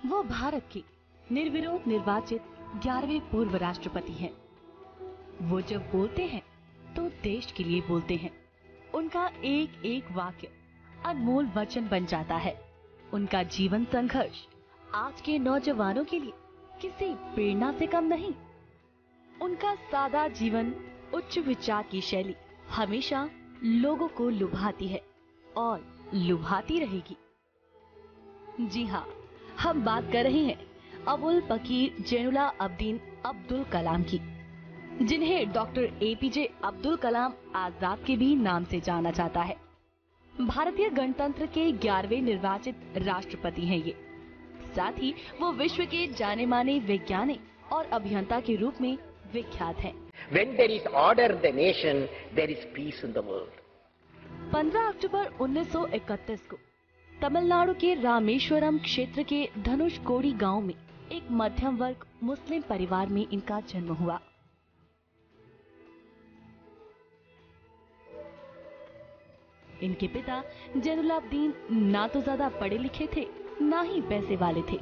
वो भारत के निर्विरोध निर्वाचित 11वें पूर्व राष्ट्रपति हैं। वो जब बोलते हैं तो देश के लिए बोलते हैं। उनका एक एक वाक्य अनमोल वचन बन जाता है। उनका जीवन संघर्ष आज के नौजवानों के लिए किसी प्रेरणा से कम नहीं। उनका सादा जीवन, उच्च विचार की शैली हमेशा लोगों को लुभाती है और लुभाती रहेगी। जी हाँ, हम बात कर रहे हैं अबुल पकीर जैनुला अब्दीन अब्दुल कलाम की, जिन्हें डॉक्टर एपीजे अब्दुल कलाम आजाद के भी नाम से जाना जाता है। भारतीय गणतंत्र के 11वें निर्वाचित राष्ट्रपति हैं ये। साथ ही वो विश्व के जाने माने वैज्ञानिक और अभियंता के रूप में विख्यात हैं। When there is order in the nation, there is peace in the world. 15 अक्टूबर 1931 को तमिलनाडु के रामेश्वरम क्षेत्र के धनुषकोडी गांव में एक मध्यम वर्ग मुस्लिम परिवार में इनका जन्म हुआ। इनके पिता जैनुलाब्दीन ना तो ज्यादा पढ़े लिखे थे, ना ही पैसे वाले थे,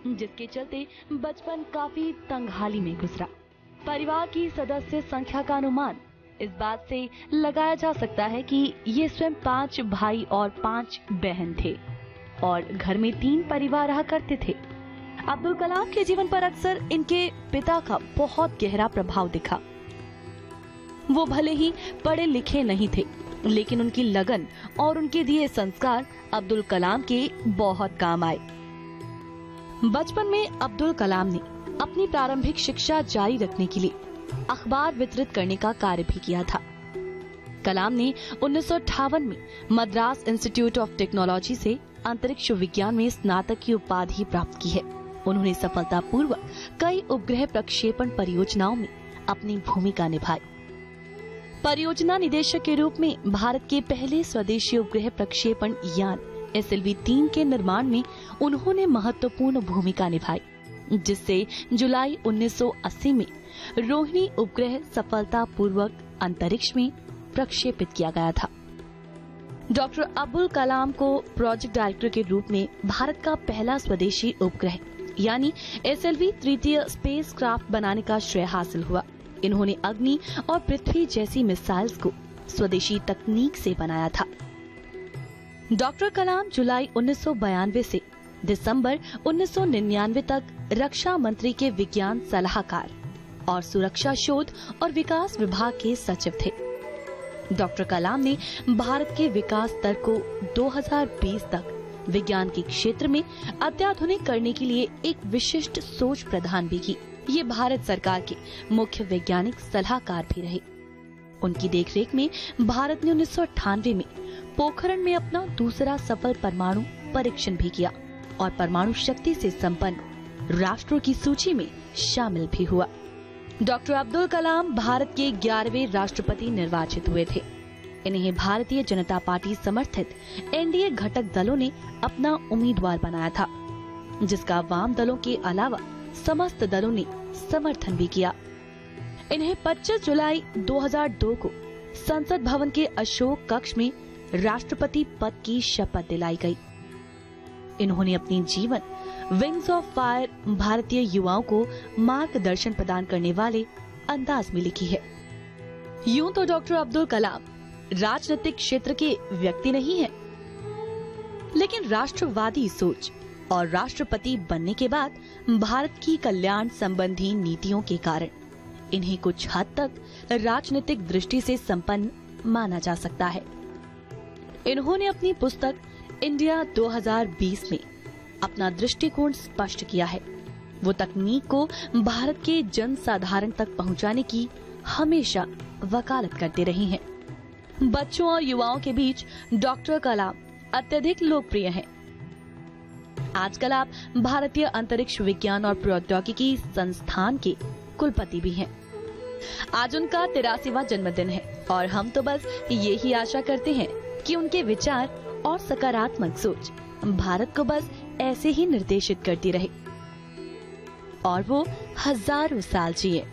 जिसके चलते बचपन काफी तंगहाली में गुजरा। परिवार की सदस्य संख्या का अनुमान इस बात से लगाया जा सकता है कि ये स्वयं 5 भाई और 5 बहन थे और घर में 3 परिवार रहा करते थे। अब्दुल कलाम के जीवन पर अक्सर इनके पिता का बहुत गहरा प्रभाव दिखा। वो भले ही पढ़े लिखे नहीं थे, लेकिन उनकी लगन और उनके दिए संस्कार अब्दुल कलाम के बहुत काम आए। बचपन में अब्दुल कलाम ने अपनी प्रारंभिक शिक्षा जारी रखने के लिए अखबार वितरित करने का कार्य भी किया था। कलाम ने 1958 में मद्रास इंस्टीट्यूट ऑफ टेक्नोलॉजी से अंतरिक्ष विज्ञान में स्नातक की उपाधि प्राप्त की है। उन्होंने सफलतापूर्वक कई उपग्रह प्रक्षेपण परियोजनाओं में अपनी भूमिका निभाई। परियोजना निदेशक के रूप में भारत के पहले स्वदेशी उपग्रह प्रक्षेपण यान SLV-3 के निर्माण में उन्होंने महत्वपूर्ण भूमिका निभाई, जिससे जुलाई 1980 में रोहिणी उपग्रह सफलतापूर्वक अंतरिक्ष में प्रक्षेपित किया गया था। डॉक्टर अब्दुल कलाम को प्रोजेक्ट डायरेक्टर के रूप में भारत का पहला स्वदेशी उपग्रह यानी SLV तृतीय स्पेसक्राफ्ट बनाने का श्रेय हासिल हुआ। इन्होंने अग्नि और पृथ्वी जैसी मिसाइल्स को स्वदेशी तकनीक से बनाया था। डॉक्टर कलाम जुलाई 1992 से दिसंबर 1999 तक रक्षा मंत्री के विज्ञान सलाहकार और सुरक्षा शोध और विकास विभाग के सचिव थे। डॉक्टर कलाम ने भारत के विकास दर को 2020 तक विज्ञान के क्षेत्र में अत्याधुनिक करने के लिए एक विशिष्ट सोच प्रदान भी की। ये भारत सरकार के मुख्य वैज्ञानिक सलाहकार भी रहे। उनकी देखरेख में भारत ने 1998 में पोखरण में अपना दूसरा सफल परमाणु परीक्षण भी किया और परमाणु शक्ति से संपन्न राष्ट्रों की सूची में शामिल भी हुआ। डॉक्टर अब्दुल कलाम भारत के 11वें राष्ट्रपति निर्वाचित हुए थे। इन्हें भारतीय जनता पार्टी समर्थित NDA घटक दलों ने अपना उम्मीदवार बनाया था, जिसका वाम दलों के अलावा समस्त दलों ने समर्थन भी किया। इन्हें 25 जुलाई 2002 को संसद भवन के अशोक कक्ष में राष्ट्रपति पद की शपथ दिलाई गई। इन्होंने अपनी जीवन विंग्स ऑफ फायर भारतीय युवाओं को मार्गदर्शन प्रदान करने वाले अंदाज में लिखी है। यूं तो डॉक्टर अब्दुल कलाम राजनीतिक क्षेत्र के व्यक्ति नहीं है, लेकिन राष्ट्रवादी सोच और राष्ट्रपति बनने के बाद भारत की कल्याण संबंधी नीतियों के कारण इन्हें कुछ हद तक राजनीतिक दृष्टि से संपन्न माना जा सकता है। इन्होंने अपनी पुस्तक इंडिया 2020 में अपना दृष्टिकोण स्पष्ट किया है। वो तकनीक को भारत के जन साधारण तक पहुंचाने की हमेशा वकालत करते रहे हैं। बच्चों और युवाओं के बीच डॉक्टर कलाम अत्यधिक लोकप्रिय हैं। आजकल आप भारतीय अंतरिक्ष विज्ञान और प्रौद्योगिकी संस्थान के कुलपति भी हैं। आज उनका 83वां जन्मदिन है और हम तो बस यही आशा करते हैं कि उनके विचार और सकारात्मक सोच भारत को बस ऐसे ही निर्देशित करती रहे और वो हजारों साल जिए।